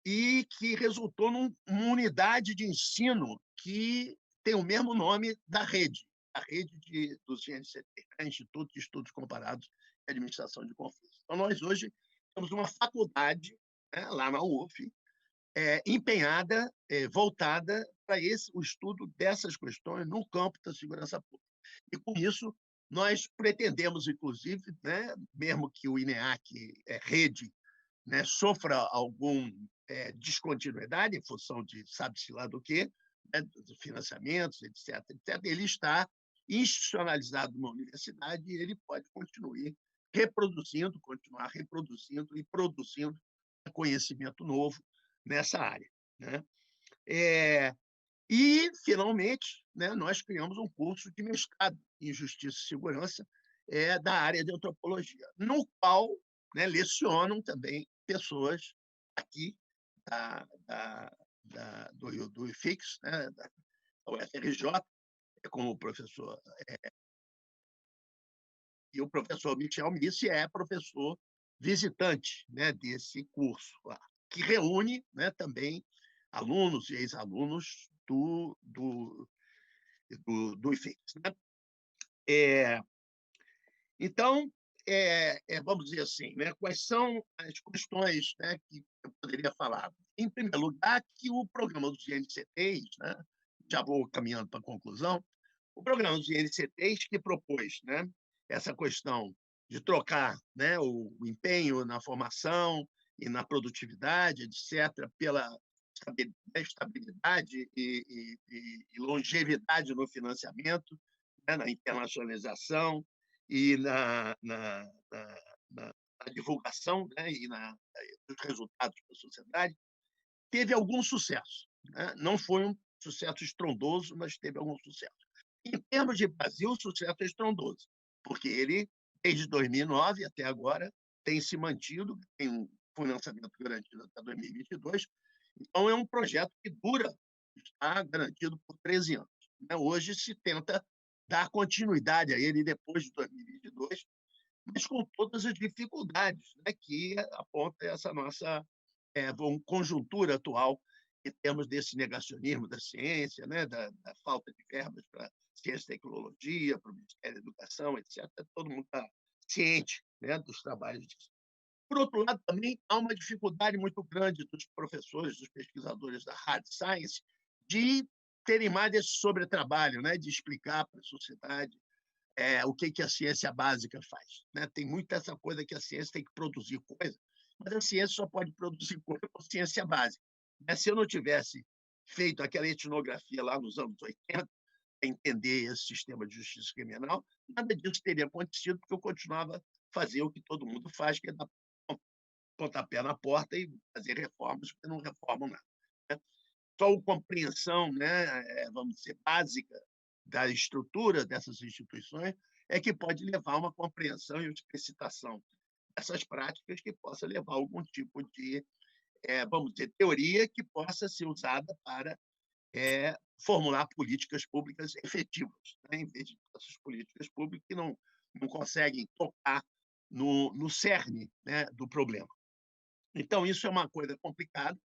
[SPEAKER 2] e que resultou numa unidade de ensino que tem o mesmo nome da rede, a rede dos INCT, né, Instituto de Estudos Comparados e Administração de Conflitos. Então, nós hoje temos uma faculdade, né, lá na UF, empenhada, voltada para o estudo dessas questões no campo da segurança pública. E, com isso, nós pretendemos, inclusive, né, mesmo que o INEAC, rede, né, sofra alguma descontinuidade em função de sabe-se lá do quê, né, de financiamentos, etc., etc., ele está institucionalizado numa universidade e ele pode continuar reproduzindo e produzindo conhecimento novo nessa área, né? E, finalmente, né, nós criamos um curso de mestrado em Justiça e Segurança da área de antropologia, no qual, né, lecionam também pessoas aqui do IFIX, né, da UFRJ, como o professor. E o professor Michel Missi é professor visitante, né, desse curso lá, que reúne, né, também alunos e ex-alunos do IFIX. Né? Então, vamos dizer assim, né, quais são as questões, né, que eu poderia falar? Em primeiro lugar, que o programa dos INCTs, né, já vou caminhando para a conclusão, o programa dos INCTs que propôs, né, essa questão de trocar, né, o empenho na formação e na produtividade, etc., pela estabilidade e longevidade no financiamento, né, na internacionalização e na divulgação, né, e dos resultados para a sociedade, teve algum sucesso. Né? Não foi um sucesso estrondoso, mas teve algum sucesso. Em termos de Brasil, o sucesso é estrondoso, porque ele, desde 2009 até agora, tem se mantido, tem um financiamento garantido até 2022. Então, é um projeto que dura, está garantido por 13 anos. Né? Hoje se tenta dar continuidade a ele depois de 2022, mas com todas as dificuldades, né, que aponta essa nossa conjuntura atual em termos desse negacionismo da ciência, né, da falta de verbas para ciência e tecnologia, para o Ministério da Educação, etc. Todo mundo está ciente, né, dos trabalhos disso. Por outro lado, também há uma dificuldade muito grande dos professores, dos pesquisadores da hard science, de terem mais esse sobretrabalho, né, de explicar para a sociedade o que a ciência básica faz. Né? Tem muita essa coisa que a ciência tem que produzir coisa, mas a ciência só pode produzir coisa com ciência básica. Né? Se eu não tivesse feito aquela etnografia lá nos anos 80, para entender esse sistema de justiça criminal, nada disso teria acontecido, porque eu continuava a fazer o que todo mundo faz, que é dar pontapé na porta e fazer reformas, porque não reformam nada. Né? Só a compreensão, né, vamos dizer, básica da estrutura dessas instituições é que pode levar a uma compreensão e uma explicitação dessas práticas que possa levar a algum tipo de, vamos dizer, teoria que possa ser usada para formular políticas públicas efetivas, né, em vez de essas políticas públicas que não conseguem tocar no cerne, né, do problema. Então, isso é uma coisa complicada.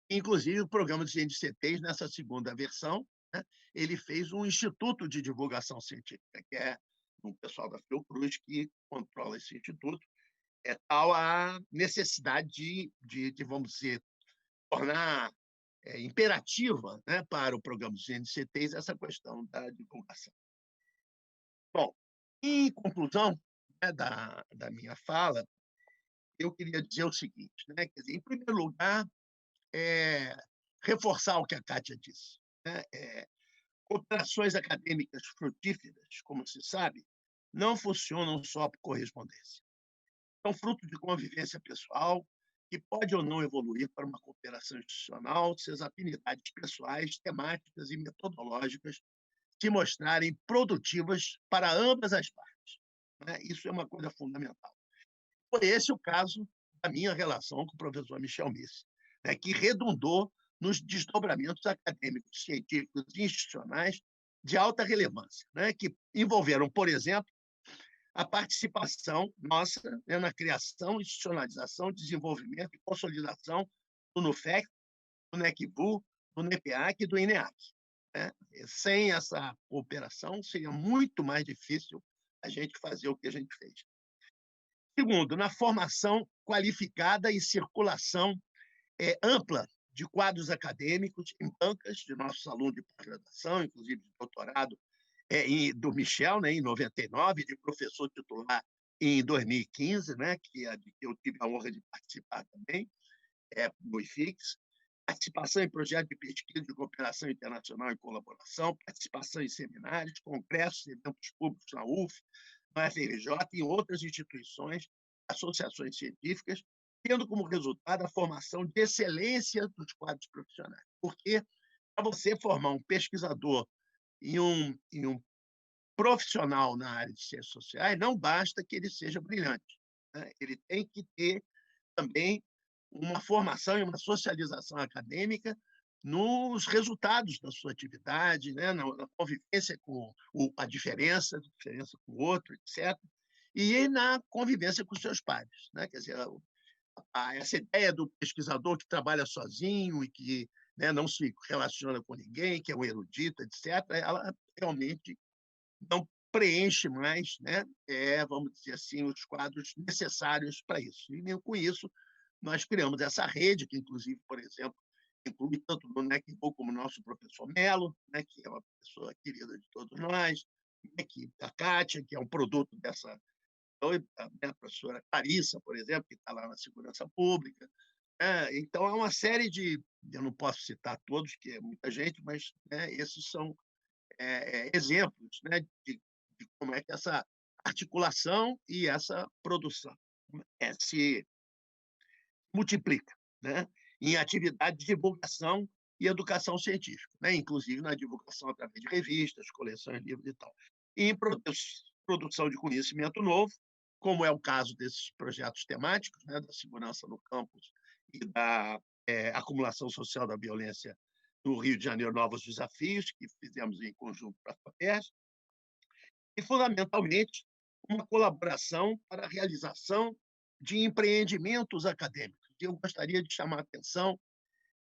[SPEAKER 2] Inclusive, o programa de NCTs, nessa segunda versão, né, ele fez um instituto de divulgação científica, que é um pessoal da Fiocruz que controla esse instituto. É tal a necessidade vamos dizer, tornar imperativa, né, para o programa dos NCTs essa questão da divulgação. Bom, em conclusão, né, da minha fala, eu queria dizer o seguinte, né, quer dizer, em primeiro lugar, reforçar o que a Kátia disse, né, cooperações acadêmicas frutíferas, como se sabe, não funcionam só por correspondência. São fruto de convivência pessoal, que pode ou não evoluir para uma cooperação institucional se as afinidades pessoais, temáticas e metodológicas se mostrarem produtivas para ambas as partes, né? Isso é uma coisa fundamental. Foi esse o caso da minha relação com o professor Michel Misse, né, que redundou nos desdobramentos acadêmicos, científicos e institucionais de alta relevância, né, que envolveram, por exemplo, a participação nossa, né, na criação, institucionalização, desenvolvimento e consolidação do NUFEC, do NECVU, do NEPEAC e do INEAC. Né? Sem essa cooperação, seria muito mais difícil a gente fazer o que a gente fez. Segundo, na formação qualificada e circulação ampla de quadros acadêmicos em bancas de nossos alunos de pós-graduação, inclusive de doutorado, do Michel, né, em 99, de professor titular em 2015, né, que eu tive a honra de participar também, no IFIX, participação em projetos de pesquisa de cooperação internacional e colaboração, participação em seminários, congressos, eventos públicos na UF, na FRJ e em outras instituições, associações científicas, tendo como resultado a formação de excelência dos quadros profissionais. Porque, para você formar um pesquisador e um profissional na área de ciências sociais, não basta que ele seja brilhante, né? Ele tem que ter também uma formação e uma socialização acadêmica nos resultados da sua atividade, né? Na convivência com a diferença com o outro, etc., e na convivência com seus pares. Né? Quer dizer, essa ideia do pesquisador que trabalha sozinho e que, né, não se relaciona com ninguém, que é um erudito, etc., ela realmente não preenche mais, né, vamos dizer assim, os quadros necessários para isso. E com isso, nós criamos essa rede, que, inclusive, por exemplo, inclui tanto o NECVU como o nosso professor Melo, né, que é uma pessoa querida de todos nós, né, a Kátia, que é um produto dessa. A professora Clarissa, por exemplo, que está lá na Segurança Pública. Então, há uma série de. Eu não posso citar todos, que é muita gente, mas, né, esses são exemplos, né, de como é que essa articulação e essa produção se multiplica, né, em atividade de divulgação e educação científica, né, inclusive na divulgação através de revistas, coleções, livros e tal. E em produção de conhecimento novo, como é o caso desses projetos temáticos, né, da segurança no campus e da acumulação social da violência no Rio de Janeiro, Novos Desafios, que fizemos em conjunto para a FAPERJ, e, fundamentalmente, uma colaboração para a realização de empreendimentos acadêmicos. E eu gostaria de chamar a atenção,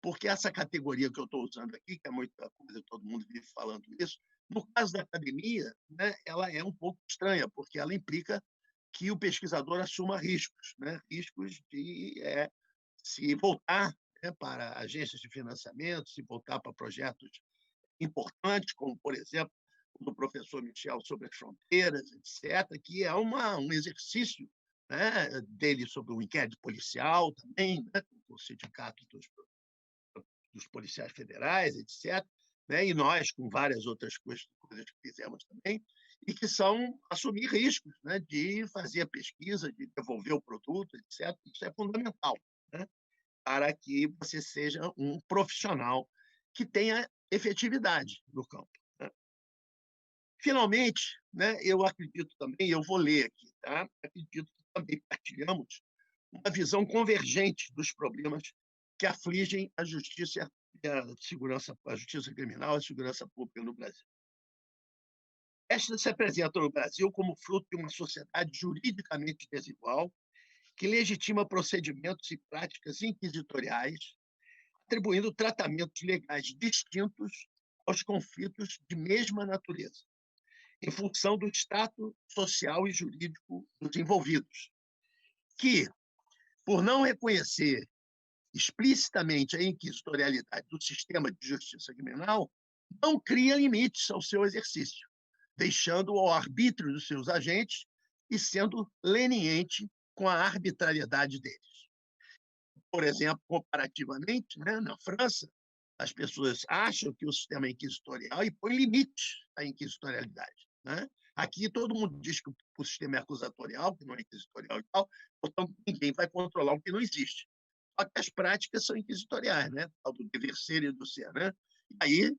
[SPEAKER 2] porque essa categoria que eu estou usando aqui, que é muita coisa, todo mundo vive falando isso, no caso da academia, né, ela é um pouco estranha, porque ela implica que o pesquisador assuma riscos, né, riscos de se voltar, né, para agências de financiamento, se voltar para projetos importantes, como, por exemplo, o do professor Michel sobre as fronteiras, etc., que é um exercício, né, dele sobre o inquérito policial também, né, com o sindicato dos policiais federais, etc., né, e nós com várias outras coisas que fizemos também, e que são assumir riscos, né, de fazer a pesquisa, de devolver o produto, etc. Isso é fundamental, né, para que você seja um profissional que tenha efetividade no campo. Né? Finalmente, né, eu acredito também, eu vou ler aqui, tá? Acredito que também partilhamos uma visão convergente dos problemas que afligem a justiça e a segurança, a justiça criminal e a segurança pública no Brasil. Estas se apresentam no Brasil como fruto de uma sociedade juridicamente desigual, que legitima procedimentos e práticas inquisitoriais, atribuindo tratamentos legais distintos aos conflitos de mesma natureza, em função do status social e jurídico dos envolvidos, que, por não reconhecer explicitamente a inquisitorialidade do sistema de justiça criminal, não cria limites ao seu exercício, deixando-o ao arbítrio dos seus agentes e sendo leniente com a arbitrariedade deles. Por exemplo, comparativamente, né, na França, as pessoas acham que o sistema é inquisitorial e põe limites à inquisitorialidade. Né? Aqui todo mundo diz que o sistema é acusatorial, que não é inquisitorial e tal, portanto ninguém vai controlar o que não existe. Só que as práticas são inquisitoriais, né? O do dever ser e do ser. Né? E aí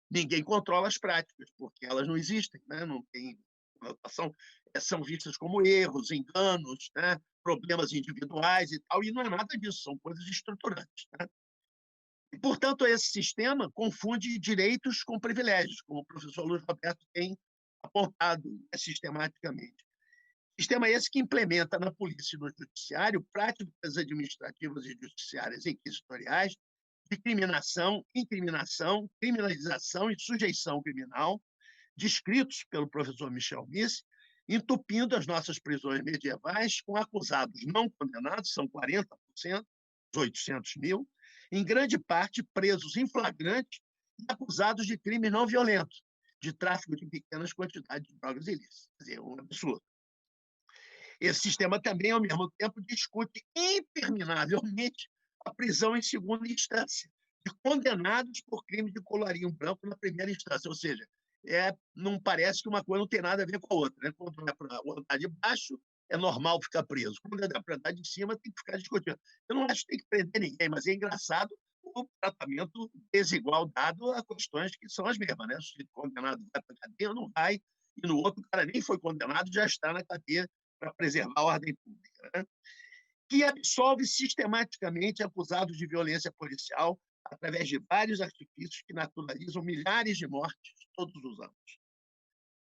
[SPEAKER 2] ninguém controla as práticas, porque elas não existem, né? Não tem conotação, são vistas como erros, enganos, né? Problemas individuais e tal, e não é nada disso, são coisas estruturantes. Né? E, portanto, esse sistema confunde direitos com privilégios, como o professor Luiz Roberto tem apontado sistematicamente. Sistema esse que implementa na polícia e no judiciário práticas administrativas e judiciárias inquisitoriais de criminação, incriminação, criminalização e sujeição criminal, descritos pelo professor Michel Miss, entupindo as nossas prisões medievais com acusados não condenados, são 40%, os 800 mil, em grande parte presos em flagrante e acusados de crimes não violentos, de tráfico de pequenas quantidades de drogas ilícitas. Quer dizer, é um absurdo. Esse sistema também, ao mesmo tempo, discute interminavelmente a prisão em segunda instância de condenados por crime de colarinho branco na primeira instância, ou seja, não parece que uma coisa não tem nada a ver com a outra. Né? Quando é para andar de baixo, é normal ficar preso. Quando é para andar de cima, tem que ficar discutindo. Eu não acho que tem que prender ninguém, mas é engraçado o tratamento desigual dado a questões que são as mesmas. Né? Se o condenado vai para a cadeia, não vai, e no outro, o cara nem foi condenado, já está na cadeia para preservar a ordem pública. Né? Que absolve sistematicamente acusados de violência policial através de vários artifícios que naturalizam milhares de mortes todos os anos.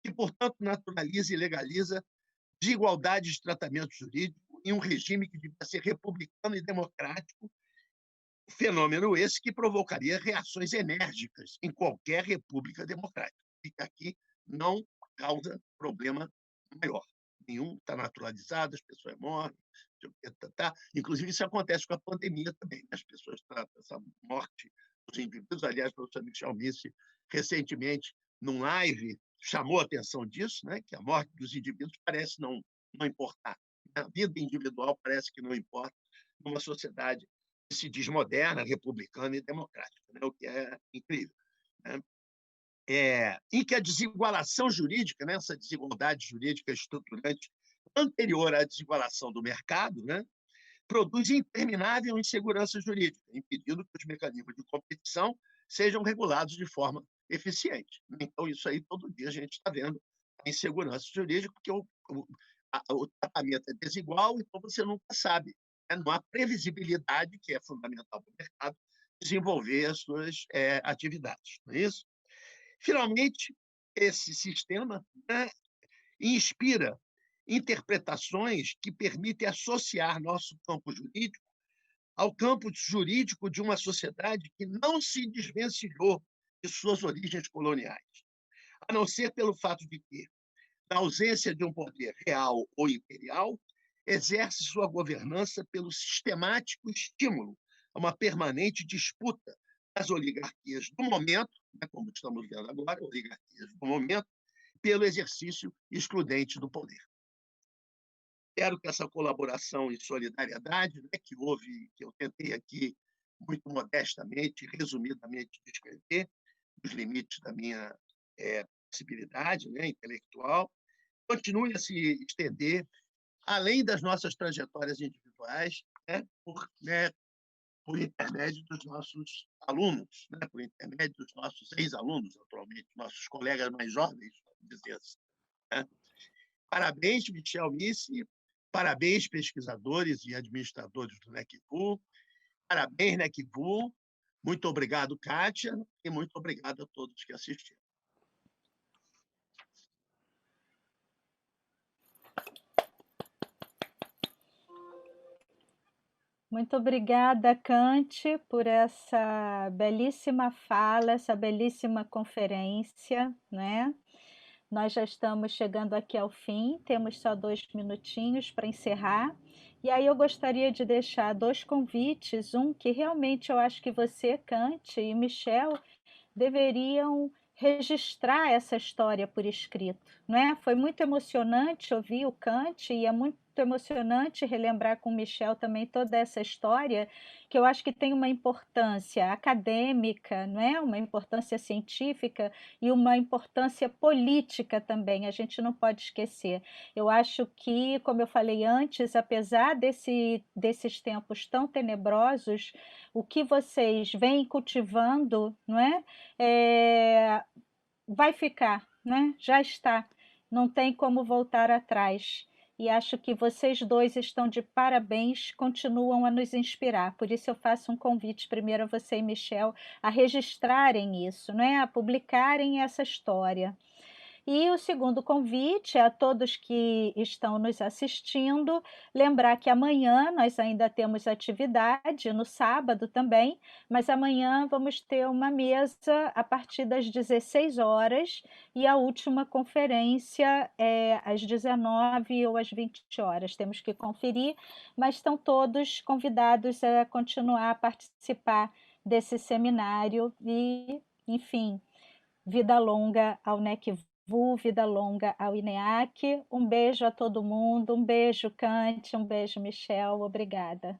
[SPEAKER 2] Que, portanto, naturaliza e legaliza desigualdade de tratamento jurídico em um regime que devia ser republicano e democrático, fenômeno esse que provocaria reações enérgicas em qualquer república democrática, e que aqui não causa problema maior. Nenhum está naturalizado, as pessoas morrem. Inclusive, isso acontece com a pandemia também. As pessoas tratam essa morte dos indivíduos. Aliás, o professor Michel Missi, recentemente, num live, chamou a atenção disso, né? Que a morte dos indivíduos parece não importar. A vida individual parece que não importa numa sociedade que se diz moderna, republicana e democrática, né? O que é incrível. Né? Em que a desigualação jurídica, né, essa desigualdade jurídica estruturante anterior à desigualação do mercado, né, produz interminável insegurança jurídica, impedindo que os mecanismos de competição sejam regulados de forma eficiente. Então, isso aí, todo dia a gente está vendo a insegurança jurídica, porque o tratamento é desigual, então você nunca sabe. Né? Não há previsibilidade, que é fundamental para o mercado, desenvolver as suas atividades. Não é isso? Finalmente, esse sistema, né, inspira interpretações que permitem associar nosso campo jurídico ao campo jurídico de uma sociedade que não se desvencilhou de suas origens coloniais, a não ser pelo fato de que, na ausência de um poder real ou imperial, exerce sua governança pelo sistemático estímulo a uma permanente disputa das oligarquias do momento, né, como estamos vendo agora, oligarquias do momento, pelo exercício excludente do poder. Espero que essa colaboração e solidariedade, né, que houve, que eu tentei aqui muito modestamente, resumidamente descrever, os limites da minha possibilidade, né, intelectual, continue a se estender além das nossas trajetórias individuais, por intermédio dos nossos alunos, né, por intermédio dos nossos ex-alunos, atualmente, nossos colegas mais jovens, vamos dizer assim. Né? Parabéns, Michel Missi, parabéns, pesquisadores e administradores do NECVU, parabéns, NECVU, muito obrigado, Kátia, e muito obrigado a todos que assistiram.
[SPEAKER 1] Muito obrigada, Kant, por essa belíssima fala, essa belíssima conferência, né? Nós já estamos chegando aqui ao fim, temos só 2 minutinhos para encerrar. E aí eu gostaria de deixar 2 convites, um que realmente eu acho que você, Kant e Michel, deveriam registrar essa história por escrito, não é? Foi muito emocionante ouvir o Kant e é muito emocionante relembrar com o Michel também toda essa história, que eu acho que tem uma importância acadêmica, não é? Uma importância científica e uma importância política também, a gente não pode esquecer. Eu acho que, como eu falei antes, apesar desses tempos tão tenebrosos, o que vocês vêm cultivando, não é? É, vai ficar, né? Já está, não tem como voltar atrás. E acho que vocês dois estão de parabéns, continuam a nos inspirar. Por isso eu faço um convite primeiro a você e Michel a registrarem isso, né? A publicarem essa história. E o segundo convite é a todos que estão nos assistindo, lembrar que amanhã nós ainda temos atividade, no sábado também, mas amanhã vamos ter uma mesa a partir das 16 horas e a última conferência é às 19 ou às 20 horas. Temos que conferir, mas estão todos convidados a continuar a participar desse seminário e, enfim, vida longa ao NECVU, vida longa ao INEAC. Um beijo a todo mundo, um beijo, Cante, um beijo, Michel, obrigada.